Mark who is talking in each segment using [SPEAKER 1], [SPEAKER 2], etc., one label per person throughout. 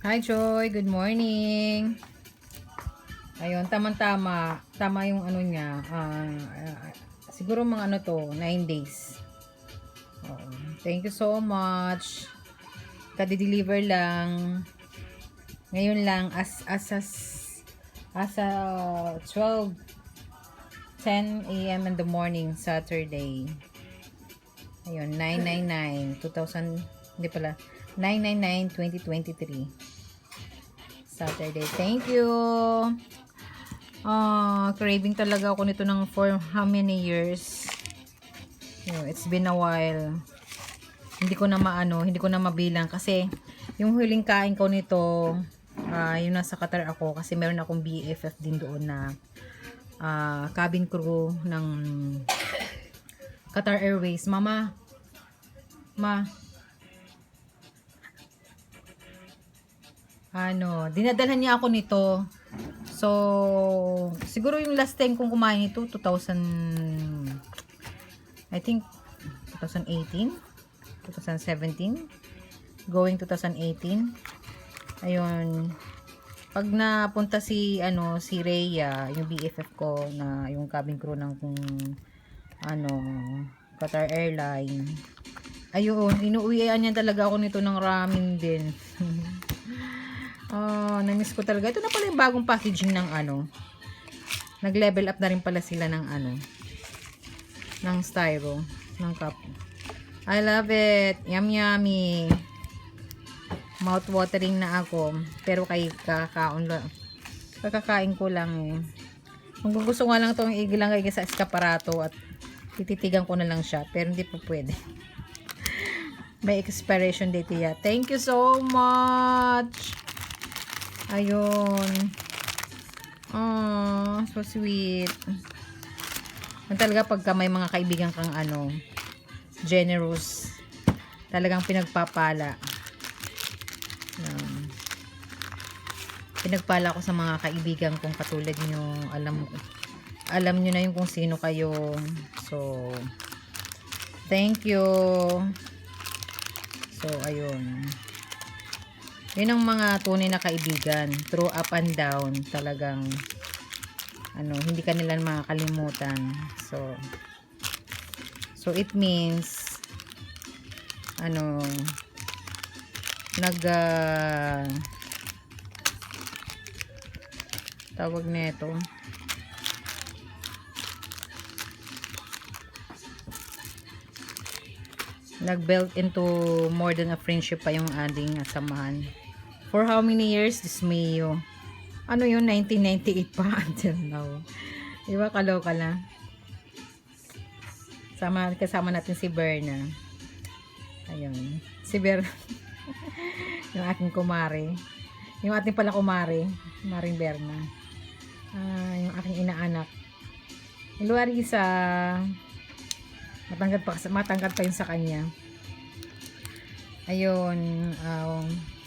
[SPEAKER 1] Hi Joy, good morning. Ayun, tamang-tama. Tama yung ano niya. Siguro mga ano to, 9 days. Oo. Thank you so much. Kadi-deliver lang. Ngayon lang as 12:10 a.m. in the morning, Saturday. Ayun, 999 2000, hindi pala. 999-2023. Saturday. Thank you. Craving talaga ako nito ng for how many years. It's been a while. Hindi ko na mabilang kasi yung huling kain ko nito, yung nasa Qatar ako kasi meron akong BFF din doon na cabin crew ng Qatar Airways. Ma, dinadalhan niya ako nito. So, siguro yung last time kong kumain ito, 2018, 2017, going 2018. Ayun. Pag napunta si Rhea, yung BFF ko na yung cabin crew ng Qatar Airline. Ayun, inuuwian niya talaga ako nito ng ramen din. Na-miss ko talaga. Ito na pala yung bagong packaging ng nag-level up na rin pala sila ng ng styro, ng cup. I love it. Yum yummy. Mouth watering na ako. Pero kakakain ko lang eh. Kung gusto ko lang itong igilangay sa eskaparato at tititigan ko na lang siya. Pero hindi po pwede. May expiration date ya. Thank you so much. Ayun. Oh, so sweet. Talaga pagka may mga kaibigan kang generous, talagang pinagpapala. Pinagpala ko sa mga kaibigan kong katulad nyo. Alam nyo na yung kung sino kayo. So, thank you. So, ayun. Yun ang mga tunay na kaibigan. Through up and down. Talagang, hindi ka nila makakalimutan. So it means, tawag nito. Nag-build into more than a friendship pa yung ating samahan. For how many years? This Mayo. 1998 pa until now. Diba, kaloka lang. Kasama natin si Berna. Ayun. Si Berna. Yung aking kumare. Yung ating pala kumare. Maring Berna. Yung aking inaanak. Luarisa. Matangkad pa yun sa kanya. Ayun.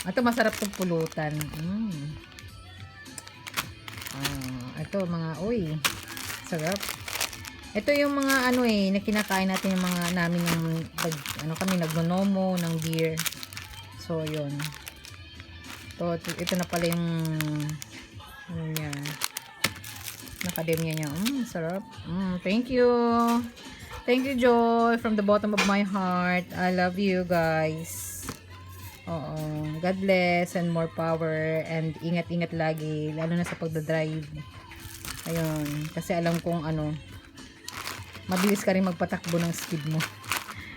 [SPEAKER 1] Ito masarap itong pulutan. Ito uy. Sarap. Ito yung mga na kinakain natin yung mga namin yung kami nagnonomo ng beer. So yun. Ito na pala yung niya. Nakademya niya. Sarap. Thank you. Thank you, Joy, from the bottom of my heart. I love you guys. God bless and more power and ingat-ingat lagi, lalo na sa pagdadrive. Ayun, kasi alam kong mabilis ka rin magpatakbo ng speed mo.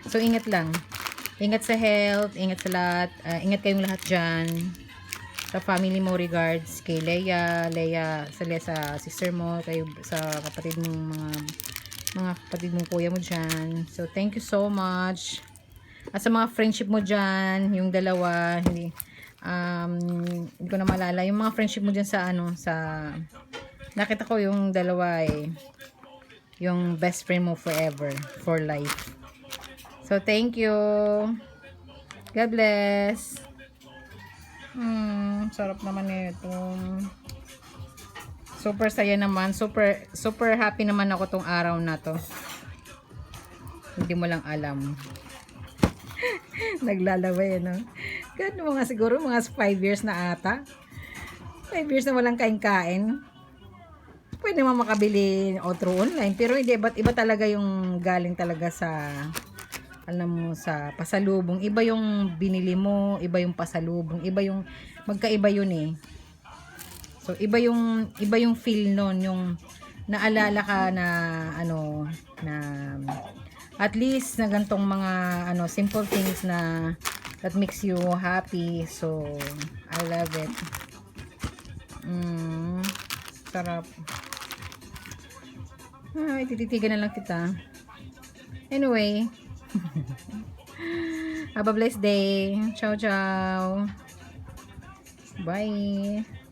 [SPEAKER 1] So ingat lang. Ingat sa health, ingat sa lahat. Ingat kayong lahat dyan. Sa family mo, regards kay Leia, sa sister mo, kayo sa kapatid mong mga kapatid mong kuya mo dyan. So thank you so much. At sa mga friendship mo dyan, yung dalawa, hindi ko na malala, yung mga friendship mo dyan sa nakita ko yung dalawa yung best friend mo forever, for life. So thank you. God bless. Sarap naman ito. Super saya naman, super happy naman ako tong araw na to. Hindi mo lang alam. Naglalaway, Ganun mga siguro, mga 5 years na ata. 5 years na walang kain-kain. Pwede naman makabili o through online. Pero hindi, iba talaga yung galing talaga sa, alam mo, sa pasalubong. Iba yung binili mo, iba yung pasalubong, iba yung, magkaiba yun eh. So, iba yung feel nun, yung naalala ka na, ano, na, at least na gantong mga, ano, simple things na, that makes you happy. So, I love it. Sarap. Ay, tititigan na lang kita. Anyway, have a blessed day. Ciao, ciao. Bye.